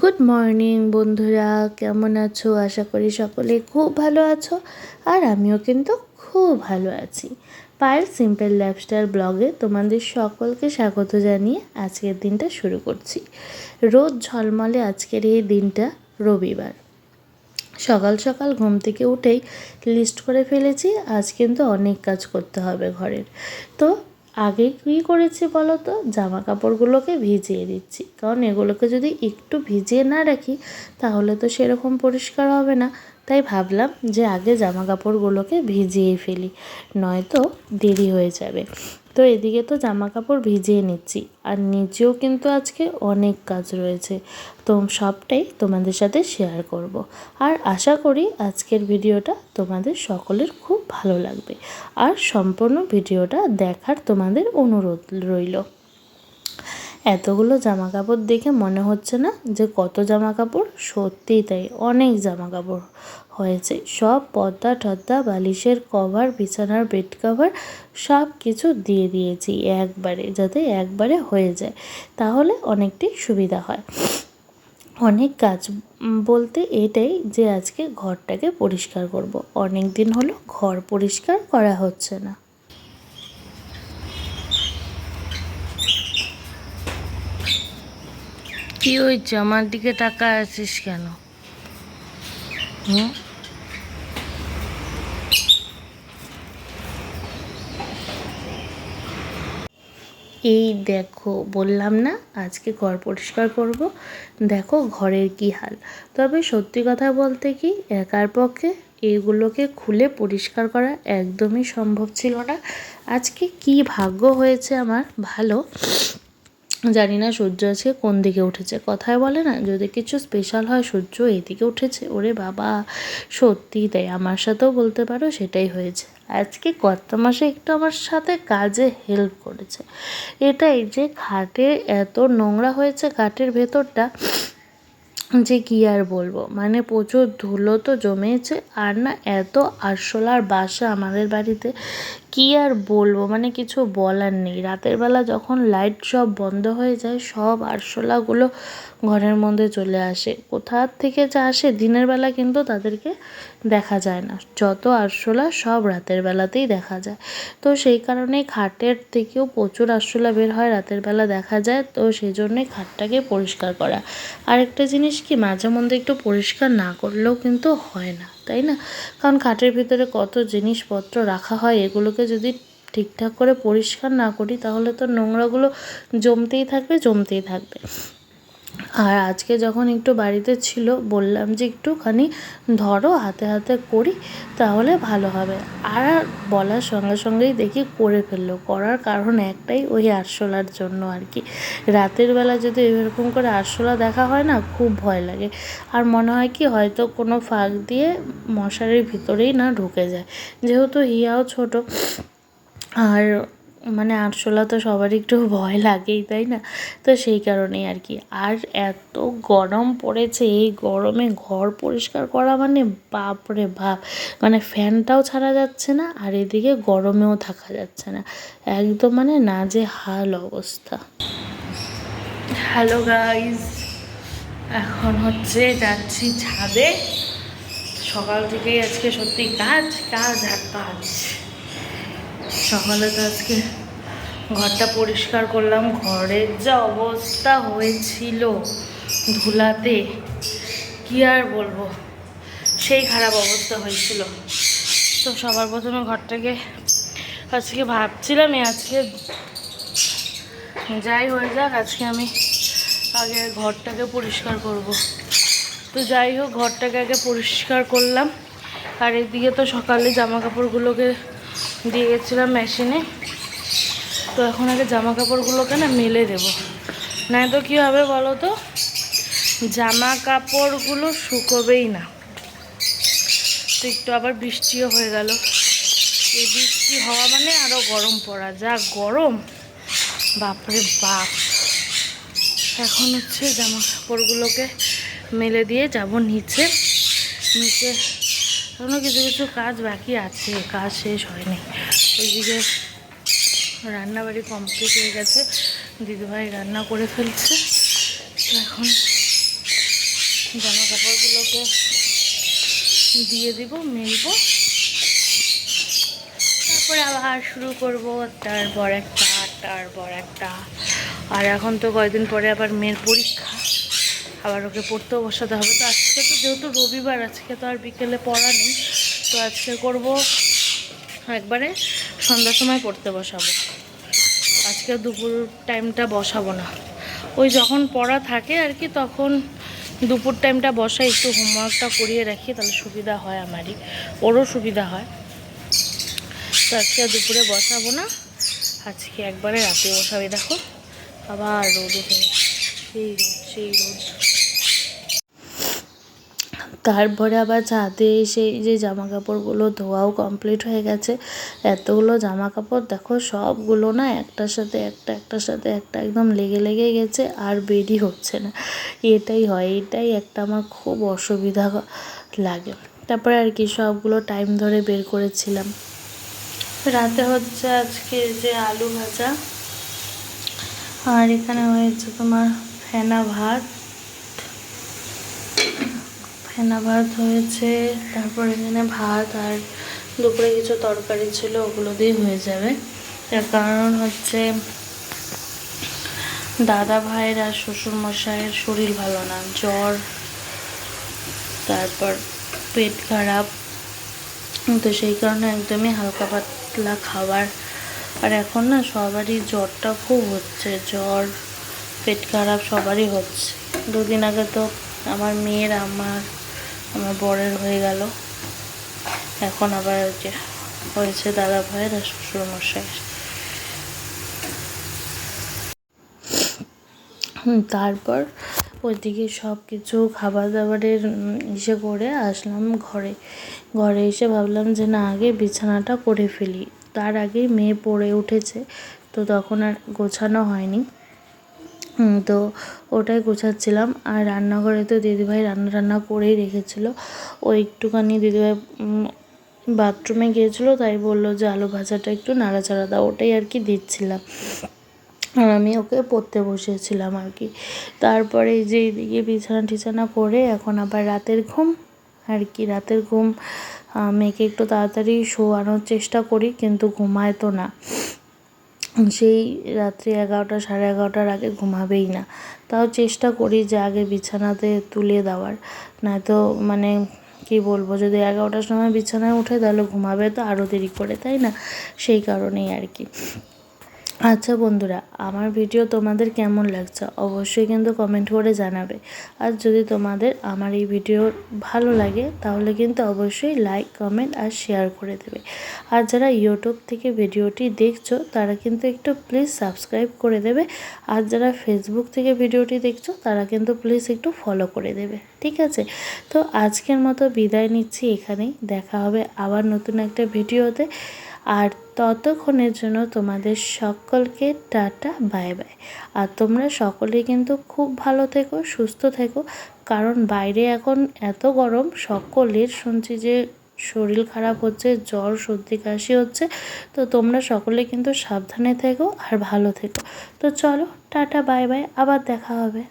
Good morning বন্ধুরা, কেমন আছো? আশা করি সকলে খুব ভালো আছো। আর আমিও কিন্তু খুব ভালো আছি। পায়েল সিম্পল লাইফস্টাইল ব্লগে তোমাদের সকলকে স্বাগত জানিয়ে আজকের দিনটা শুরু করছি। রোদ ঝলমলে আজকের এই দিনটা, রবিবার। সকাল সকাল ঘুম থেকে উঠেই লিস্ট করে ফেলেছি আজ কিন্তু অনেক কাজ করতে হবে ঘরের। তো আগে কী করেছি বলো তো, জামা কাপড়গুলোকে ভিজিয়ে দিচ্ছি, কারণ এগুলোকে যদি একটু ভিজিয়ে না রাখি তাহলে তো সেরকম পরিষ্কার হবে না। তাই ভাবলাম যে আগে জামা কাপড়গুলোকে ভিজিয়ে ফেলি, নয়তো দেরি হয়ে যাবে। তো এদিকে তো জামা কাপড় ভিজিয়ে নিচ্ছি, আর নিচেও কিন্তু আজকে অনেক কাজ রয়েছে, তো সবটাই তোমাদের সাথে শেয়ার করব। আর আশা করি আজকের ভিডিওটা তোমাদের সকলের খুব ভালো লাগবে, আর সম্পূর্ণ ভিডিওটা দেখার তোমাদের অনুরোধ রইল। এতগুলো জামা কাপড় দেখে মনে হচ্ছে না যে কত জামা কাপড়, সত্যিই তাই অনেক জামা কাপড় হয়েছে। সব পর্দা টর্দা, বালিশের কভার, বিছানার বেড কভার সব কিছু দিয়ে দিয়েছি একবারে, যাতে একবারে হয়ে যায়, তাহলে অনেকটাই সুবিধা হয়। অনেক কাজ বলতে এটাই যে আজকে ঘরটাকে পরিষ্কার করব। অনেক দিন হলো ঘর পরিষ্কার করা হচ্ছে না। কি হয়েছে? আমার দিকে তাকায় আছিস কেন? এই দেখো, বললাম না আজকে ঘর পরিষ্কার করব। দেখো ঘরের কি হাল। তবে সত্যি কথা বলতে কি, একার পক্ষে এগুলোকে খুলে পরিষ্কার করা একদমই সম্ভব ছিল না। আজকে কি ভাগ্য হয়েছে আমার ভালো, জানি না সূর্য আজকে কোন দিকে উঠেছে। কথায় বলে না, যদি কিছু স্পেশাল হয় সূর্য এইদিকে উঠেছে। ওরে বাবা, সত্যিই তাই, আমার সাথেও বলতে পারো সেটাই হয়েছে। আজকে কত মাসে একটু আমার সাথে কাজে হেল্প করেছে। এটাই যে খাটে এত নোংরা হয়েছে, খাটের ভেতরটা, যে কী আর বলবো। মানে প্রচুর ধুলো তো জমেছে, আর না এত আরশোলার বাসা আমাদের বাড়িতে, কী আর বলবো, মানে কিছু বলার নেই। রাতের বেলা যখন লাইট সব বন্ধ হয়ে যায়, সব আরশোলাগুলো ঘরের মধ্যে চলে আসে। কোথার থেকে যা আসে, দিনের বেলা কিন্তু তাদেরকে দেখা যায় না। যত আরশোলা সব রাতের বেলাতেই দেখা যায়। তো সেই কারণেই খাটের থেকেও প্রচুর আরশোলা বের হয়, রাতের বেলা দেখা যায়। তো সেই জন্যই খাটটাকে পরিষ্কার করা। আরেকটা জিনিস কি, মাঝে মধ্যে একটু পরিষ্কার না করলেও কিন্তু হয় না, তাই না? কারণ খাটের ভিতরে কত জিনিসপত্র রাখা হয়, এগুলোকে যদি ঠিকঠাক করে পরিষ্কার না করি তাহলে তো নোংরাগুলো জমতেই থাকবে, জমতেই থাকবে। আর আজকে যখন একটু বাড়িতে ছিল, বললাম যে একটুখানি ধরো হাতে হাতে করি, তাহলে ভালো হবে। আর বলার সঙ্গে সঙ্গেই দেখি করে ফেললো। করার কারণ একটাই, ওই আরশোলার জন্য আর কি। রাতের বেলা যদি এরকম করে আরশোলা দেখা হয় না, খুব ভয় লাগে। আর মনে হয় কি, হয়তো কোনো ফাঁক দিয়ে মশারির ভিতরেই না ঢুকে যায়। যেহেতু হিয়াও ছোট, আর মানে আরশোলা তো সবারই একটু ভয় লাগেই, তাই না? তো সেই কারণেই আর কি। আর এত গরম পড়েছে, এই গরমে ঘর পরিষ্কার করা মানে বাপরে বাপ, মানে ফ্যানটাও ছাড়া যাচ্ছে না, আর এদিকে গরমেও থাকা যাচ্ছে না, একদম মানে নাজেহাল অবস্থা। হ্যালো গাইজ, এখন হচ্ছে যাচ্ছি ছাদে। সকাল থেকেই আজকে সত্যি কাজ কাজ আর কাজ। সকালে তো আজকে ঘরটা পরিষ্কার করলাম, ঘরের যা অবস্থা হয়েছিল ধুলাতে, কি আর বলবো, সেই খারাপ অবস্থা হয়েছিল। তো সবার প্রথমে ঘরটাকে আজকে ভাবছিলাম আজকে যাই হয়ে যাক, আজকে আমি আগে ঘরটাকে পরিষ্কার করব। তো যাই হোক, ঘরটাকে আগে পরিষ্কার করলাম। আর এদিকে তো সকালে জামা কাপড়গুলোকে দিয়ে গেছিলাম মেশিনে। তো এখন আগে জামা কাপড়গুলোকে না মেলে দেবো, নয় তো কী হবে বলো তো, জামা কাপড়গুলো শুকোবেই না। তো একটু আবার বৃষ্টিও হয়ে গেল। এই বৃষ্টি হওয়া মানে আরও গরম পড়া, যা গরম, বাপরে বাপ। এখন হচ্ছে জামা কাপড়গুলোকে মেলে দিয়ে যাব নিচে। নিচে এখনও কিছু কিছু কাজ বাকি আছে, কাজ শেষ হয়নি। ওইদিকে রান্নাবাড়ি কমপ্লিট হয়ে গেছে, দিদিভাই রান্না করে ফেলছে। তো এখন জামা কাপড়গুলোকে দিয়ে দিব, মেলবো, তারপরে আবার শুরু করব একটার পর একটা। আর এখন তো কয়েকদিন পরে আবার মেয়ের পরীক্ষা, আবার ওকে পড়তেও বসাতে হবে। তো আজকে তো যেহেতু রবিবার, আজকে তো আর বিকেলে পড়া নেই, তো আজকে করব একবারে সন্ধ্যার সময় পড়তে বসাবো। আজকে দুপুর টাইমটা বসাবো না, ওই যখন পড়া থাকে আর কি তখন দুপুর টাইমটা বসাই, একটু হোমওয়ার্কটা করিয়ে রাখি, তাহলে সুবিধা হয়, আমারই ওরও সুবিধা হয়। তো আজকে দুপুরে বসাবো না, আজকে একবারে রাতে বসাবে। দেখো আবার রোদ উঠে, সেই রোদ। তারপরে আবার ছাদে এসে যে জামা কাপড়গুলো ধোয়াও কমপ্লিট হয়ে গেছে। এতগুলো জামা কাপড় দেখো, সবগুলো না একটার সাথে একটা একদম লেগে গেছে, আর বেরই হচ্ছে না। এটাই হয়, এটাই একটা আমার খুব অসুবিধা লাগে। তারপরে আর কি সবগুলো টাইম ধরে বের করেছিলাম। রাতে হচ্ছে আজকে যে আলু ভাজা, আর এখানে হয়েছে তোমার ফেনা ভাত হয়েছে। তারপর এখানে ভাত আর দুপুরে কিছু তরকারি ছিল, ওগুলো দিয়ে হয়ে যাবে। তার কারণ হচ্ছে দাদা ভাইয়ের আর শ্বশুরমশাইয়ের শরীর ভালো না, জ্বর, তারপর পেট খারাপ, তো সেই কারণে একদমই হালকা পাতলা খাবার। আর এখন না সবারই জ্বরটা খুব হচ্ছে, জ্বর পেট খারাপ সবারই হচ্ছে। দুদিন আগে তো আমার মেয়ের, আমার বরের হয়ে গেল, এখন আবার যে হয়েছে দাদা ভাইয়ের আর শ্বশুরমশাইয়ের। তারপর ওইদিকে সব কিছু খাবার দাবারের ইসে করে আসলাম ঘরে এসে ভাবলাম যে না, আগে বিছানাটা করে ফেলি। তার আগেই মেয়ে পড়ে উঠেছে, তো তখন আর গোছানো হয়নি, তো ওটাই গোছাচ্ছিলাম। আর রান্নাঘরে তো দিদিভাই রান্না করেই রেখেছিল। ও একটুখানি দিদিভাই বাথরুমে গিয়েছিলো, তাই বললো যে আলু ভাজাটা একটু নাড়াচাড়া দাও, ওটাই আর কি দিচ্ছিলাম। আর আমি ওকে পড়তে বসেছিলাম আর কি। তারপরে যে এদিকে বিছানা করে এখন আবার রাতের ঘুম আর কি। রাতের ঘুম, মেয়েকে একটু তাড়াতাড়ি শোয়ানোর চেষ্টা করি, কিন্তু ঘুমায় তো না, সেই রাত্রি 11টা 11:30টার আগে ঘুমাবেই না। তাও চেষ্টা করি যে আগে বিছানাতে তুলে দেওয়ার, নয়তো মানে কি বলবো, যদি 11টার সময় বিছানায় উঠে তাহলে ঘুমাবে তো আরও দেরি করে, তাই না? সেই কারণেই আর কি। আচ্ছা বন্ধুরা, আমার ভিডিও তোমাদের কেমন লাগছে অবশ্যই কিন্তু কমেন্ট করে জানাবে। আর যদি তোমাদের আমার এই ভিডিও ভালো লাগে তাহলে কিন্তু অবশ্যই লাইক, কমেন্ট আর শেয়ার করে দেবে। আর যারা ইউটিউব থেকে ভিডিওটি দেখছো তারা কিন্তু একটু প্লিজ সাবস্ক্রাইব করে দেবে। আর যারা ফেসবুক থেকে ভিডিওটি দেখছো তারা কিন্তু প্লিজ একটু ফলো করে দেবে, ঠিক আছে? তো আজকের মতো বিদায় নিচ্ছি এখানেই, দেখা হবে আবার নতুন একটা ভিডিওতে। আর ততক্ষণের জন্য তোমাদের সকলকে টাটা, বাই বাই। আর তোমরা সকলেই কিন্তু খুব ভালো থেকো, সুস্থ থেকো, কারণ বাইরে এখন এত গরম, সকলের শুনছি যে শরীর খারাপ হচ্ছে, জ্বর, সর্দি, কাশি হচ্ছে। তো তোমরা সকলে কিন্তু সাবধানে থেকো আর ভালো থেকো। তো চলো টাটা, বাই বাই, আবার দেখা হবে।